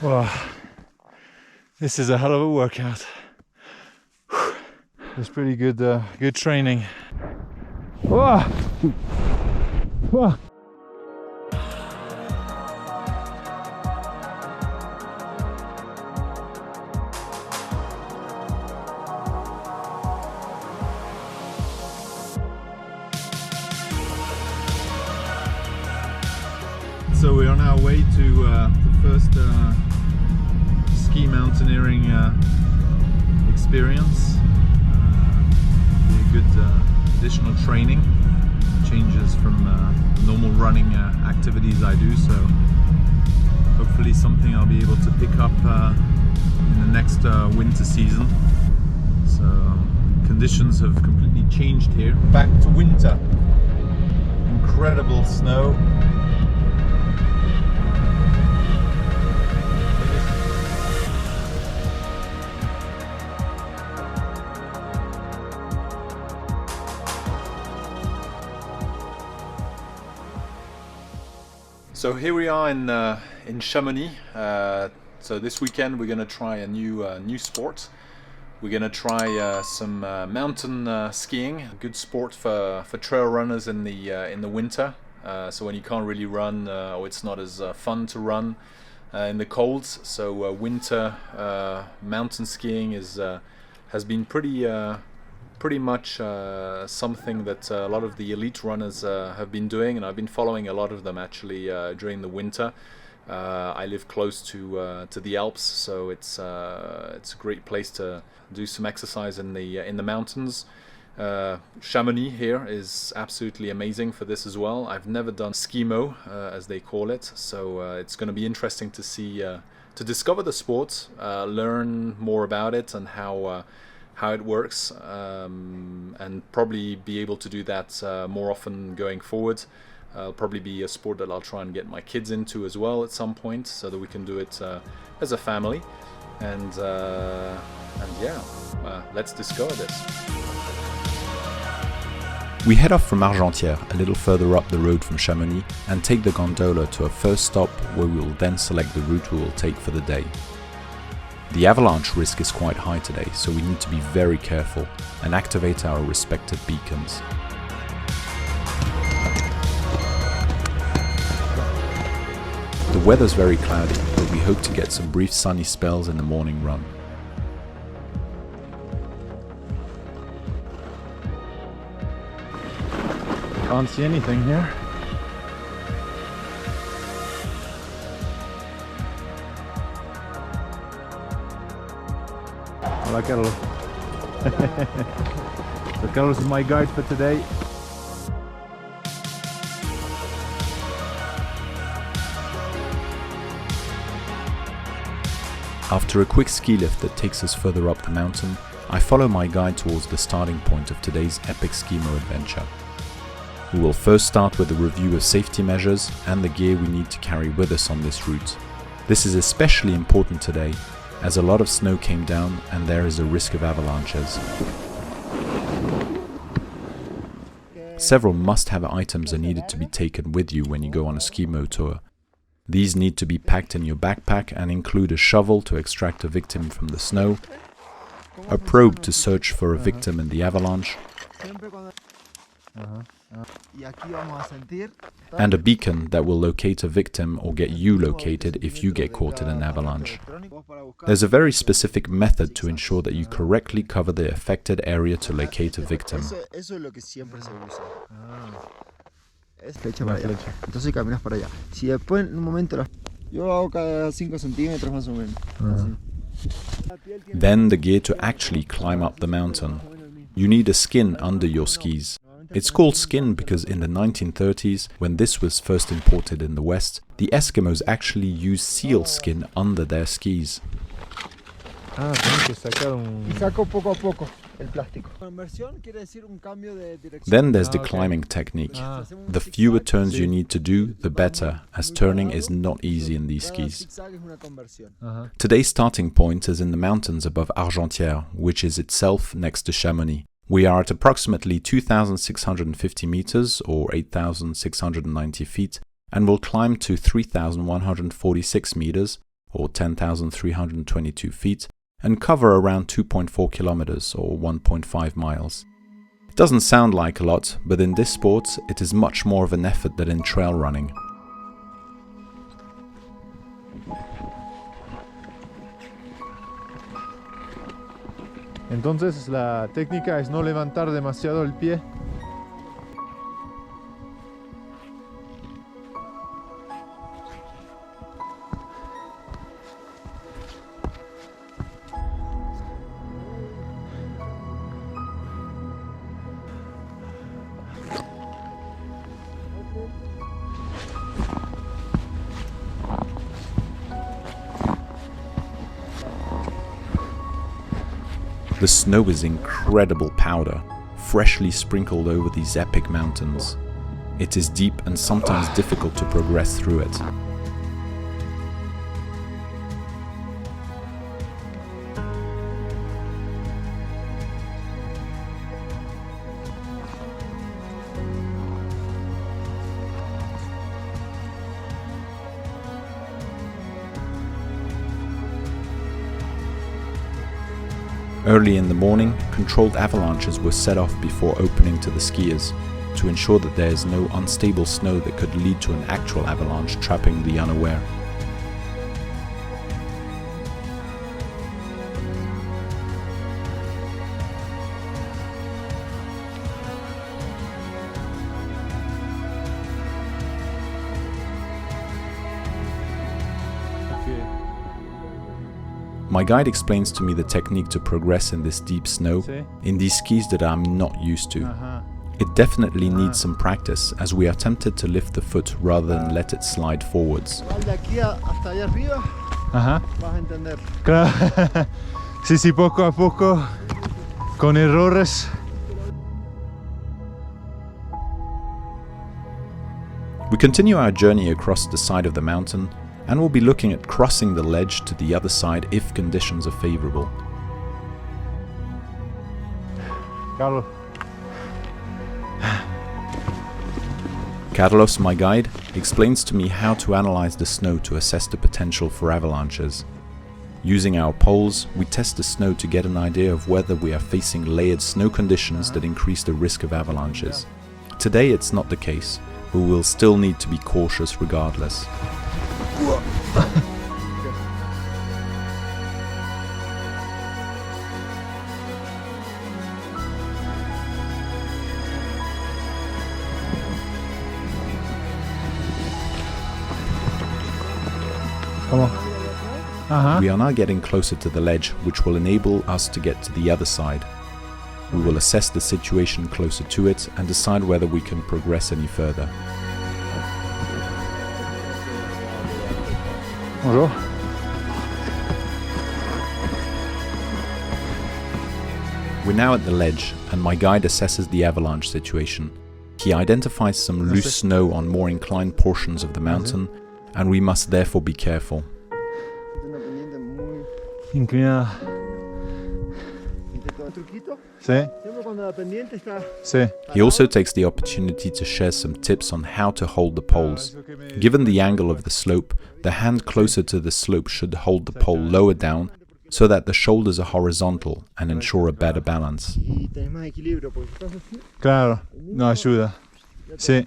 Wow, this is a hell of a workout. It's pretty good, good training. Wow. Wow. So we're on our way to the first ski mountaineering experience. Be a good additional training, changes from normal running activities I do, so hopefully something I'll be able to pick up in the next winter season. So conditions have completely changed here. Back to winter. Incredible snow. So here we are in Chamonix. So this weekend we're gonna try a new sport. We're gonna try some mountain skiing. A good sport for trail runners in the winter. So when you can't really run, or it's not as fun to run in the cold. So winter mountain skiing has been pretty much something that a lot of the elite runners have been doing, and I've been following a lot of them actually during the winter. I live close to the Alps, so it's a great place to do some exercise in the mountains. Chamonix here is absolutely amazing for this as well. I've never done skimo, as they call it, so it's going to be interesting to see, to discover the sport, learn more about it and how it works, and probably be able to do that more often going forward. It'll probably be a sport that I'll try and get my kids into as well at some point, so that we can do it as a family. And yeah, let's discover this. We head off from Argentière, a little further up the road from Chamonix, and take the gondola to a first stop where we will then select the route we will take for the day. The avalanche risk is quite high today, so we need to be very careful and activate our respective beacons. The weather's very cloudy, but we hope to get some brief sunny spells in the morning run. Can't see anything here. Hola Carlos. So Carlos is my guide for today. After a quick ski lift that takes us further up the mountain, I follow my guide towards the starting point of today's epic skimo adventure. We will first start with a review of safety measures and the gear we need to carry with us on this route. This is especially important today, as a lot of snow came down and there is a risk of avalanches. Several must-have items are needed to be taken with you when you go on a skimo tour. These need to be packed in your backpack and include a shovel to extract a victim from the snow, a probe to search for a victim in the avalanche, and a beacon that will locate a victim or get you located if you get caught in an avalanche. There's a very specific method to ensure that you correctly cover the affected area to locate a victim. Flecha para allá. Entonces caminas para allá. Si después en un momento yo hago cada 5 centímetros más o menos. Then the gear to actually climb up the mountain. You need a skin under your skis. It's called skin because in the 1930s, when this was first imported in the West, the Eskimos actually used seal skin under their skis. Saco poco a poco el plástico. Then there's the climbing technique. The fewer turns you need to do, the better, as turning is not easy in these skis. Today's starting point is in the mountains above Argentière, which is itself next to Chamonix. We are at approximately 2,650 meters or 8,690 feet and will climb to 3,146 meters, or 10,322 feet, and cover around 2.4 kilometers, or 1.5 miles. It doesn't sound like a lot, but in this sport, it is much more of an effort than in trail running. Entonces la técnica es no levantar demasiado el pie. The snow is incredible powder, freshly sprinkled over these epic mountains. It is deep and sometimes difficult to progress through it. Early in the morning, controlled avalanches were set off before opening to the skiers, to ensure that there is no unstable snow that could lead to an actual avalanche trapping the unaware. My guide explains to me the technique to progress in this deep snow, in these skis that I'm not used to. It definitely needs some practice, as we are tempted to lift the foot rather than let it slide forwards. Ajá. Claro. Sí, poco a poco, con errores. We continue our journey across the side of the mountain, and we'll be looking at crossing the ledge to the other side if conditions are favorable. Carlos, my guide, explains to me how to analyze the snow to assess the potential for avalanches. Using our poles, we test the snow to get an idea of whether we are facing layered snow conditions that increase the risk of avalanches. Today it's not the case, but we'll still need to be cautious regardless. We are now getting closer to the ledge, which will enable us to get to the other side. We will assess the situation closer to it and decide whether we can progress any further. Bonjour. We're now at the ledge, and my guide assesses the avalanche situation. He identifies some loose snow on more inclined portions of the mountain, and we must therefore be careful. Inclinada. Sí. Sí. He also takes the opportunity to share some tips on how to hold the poles. Given the angle of the slope, the hand closer to the slope should hold the pole lower down so that the shoulders are horizontal and ensure a better balance. Claro, no ayuda. Sí.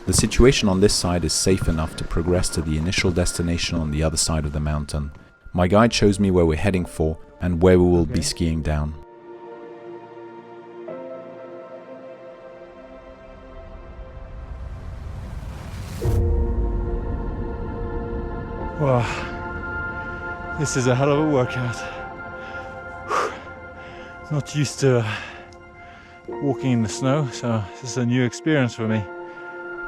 The situation on this side is safe enough to progress to the initial destination on the other side of the mountain. My guide shows me where we're heading for and where we will be skiing down. Wow, this is a hell of a workout. Not used to walking in the snow, so this is a new experience for me.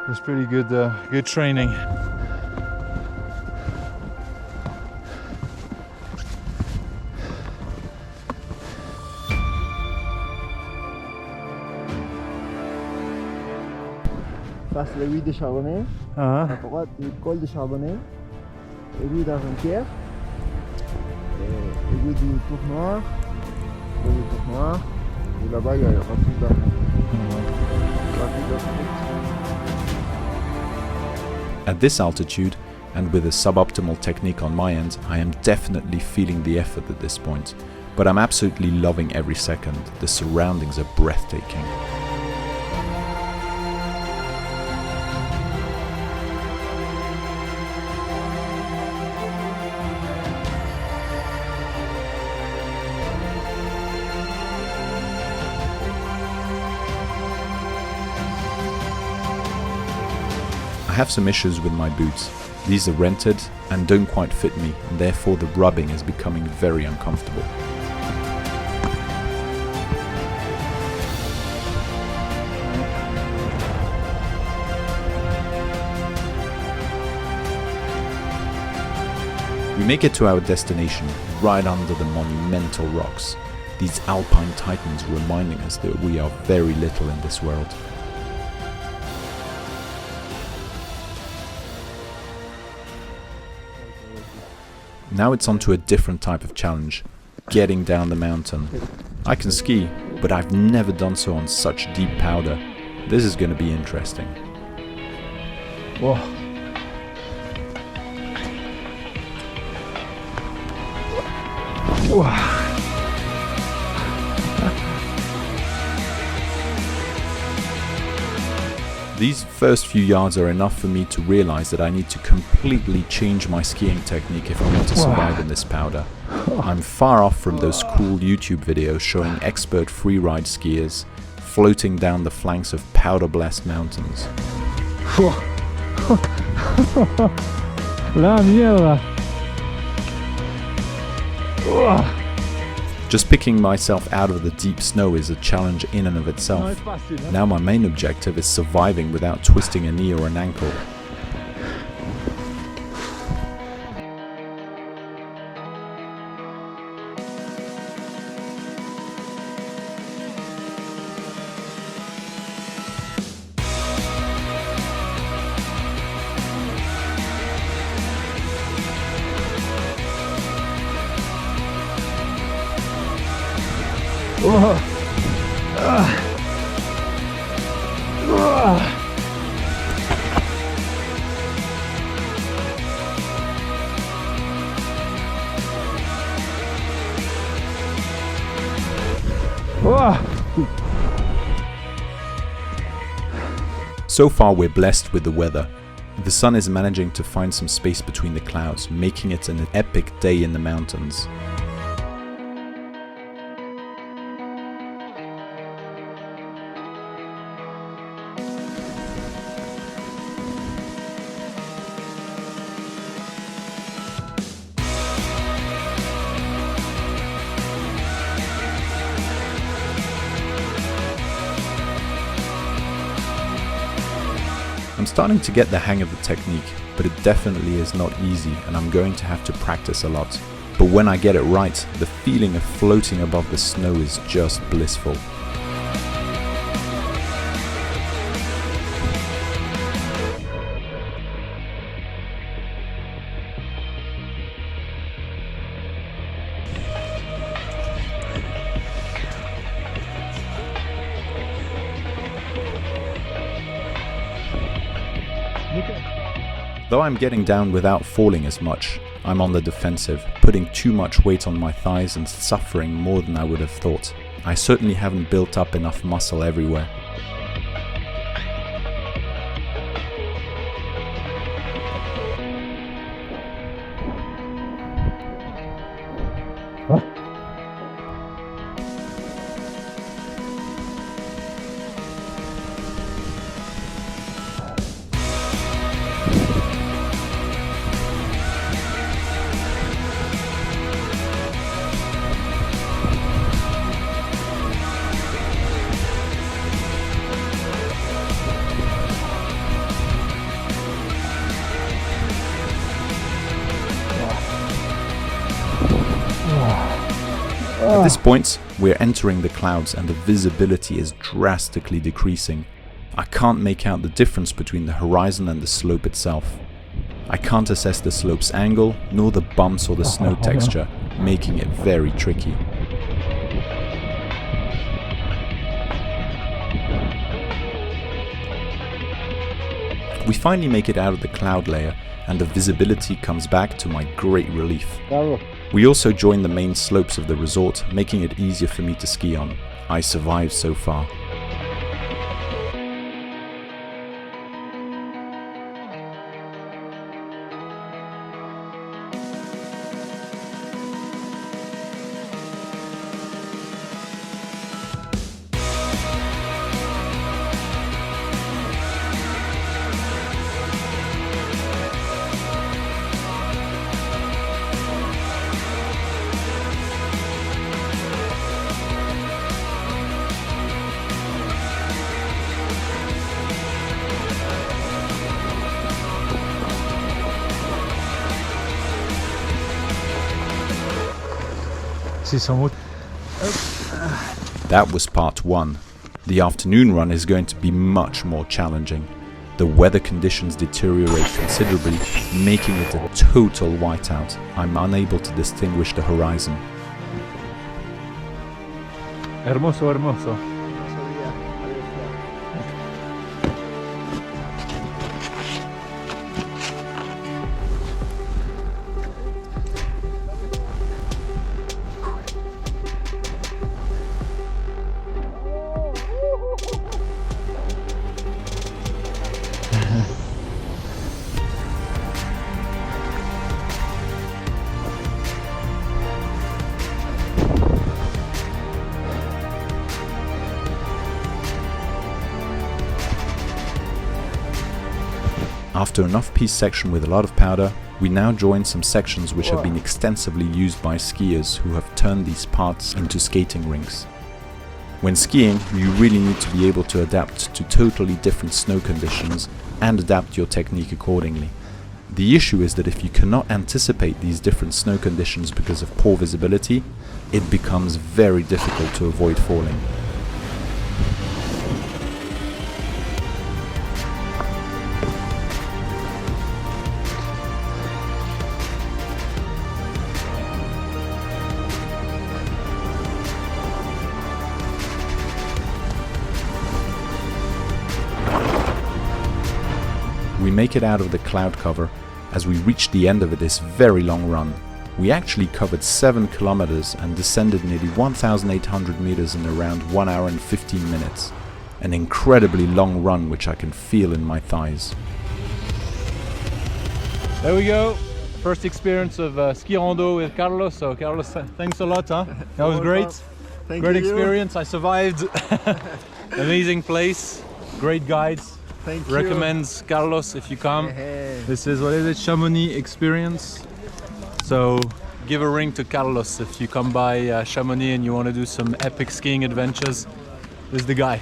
It was pretty good training. Ça c'est l'aiguille de Chamonix. À droite le col de Chamonix. Aiguille d'Argentière. Aiguille du Tour Noir. Aiguille du Tour Noir. Et là-bas il y a le rapide d'Argentière. At this altitude, and with a suboptimal technique on my end, I am definitely feeling the effort at this point, but I'm absolutely loving every second. The surroundings are breathtaking. I have some issues with my boots. These are rented and don't quite fit me, and therefore the rubbing is becoming very uncomfortable. We make it to our destination, right under the monumental rocks. These alpine titans reminding us that we are very little in this world. Now it's on to a different type of challenge, getting down the mountain. I can ski, but I've never done so on such deep powder. This is going to be interesting. Whoa. Whoa. These first few yards are enough for me to realize that I need to completely change my skiing technique if I want to survive in this powder. I'm far off from those cool YouTube videos showing expert freeride skiers floating down the flanks of powder-blessed mountains. La mierda. Just picking myself out of the deep snow is a challenge in and of itself. Now my main objective is surviving without twisting a knee or an ankle. So far we're blessed with the weather. The sun is managing to find some space between the clouds, making it an epic day in the mountains. I'm starting to get the hang of the technique, but it definitely is not easy and I'm going to have to practice a lot. But when I get it right, the feeling of floating above the snow is just blissful. Though I'm getting down without falling as much, I'm on the defensive, putting too much weight on my thighs and suffering more than I would have thought. I certainly haven't built up enough muscle everywhere. At this point, we're entering the clouds and the visibility is drastically decreasing. I can't make out the difference between the horizon and the slope itself. I can't assess the slope's angle, nor the bumps or the snow texture, making it very tricky. We finally make it out of the cloud layer, and the visibility comes back to my great relief. We also join the main slopes of the resort, making it easier for me to ski on. I survived so far. That was part 1. The afternoon run is going to be much more challenging. The weather conditions deteriorate considerably, making it a total whiteout. I'm unable to distinguish the horizon. Hermoso, hermoso. After an off-piste section with a lot of powder, we now join some sections which have been extensively used by skiers who have turned these parts into skating rinks. When skiing, you really need to be able to adapt to totally different snow conditions and adapt your technique accordingly. The issue is that if you cannot anticipate these different snow conditions because of poor visibility, it becomes very difficult to avoid falling. We make it out of the cloud cover as we reach the end of this very long run. We actually covered 7 kilometers and descended nearly 1,800 meters in around 1 hour and 15 minutes. An incredibly long run which I can feel in my thighs. There we go. First experience of ski rando with Carlos. So Carlos, thanks a lot. That was great. Great experience. I survived. Amazing place. Great guides. Thank you. Recommends Carlos if you come. This is, what is it, Chamonix experience. So give a ring to Carlos if you come by Chamonix and you want to do some epic skiing adventures. This is the guy.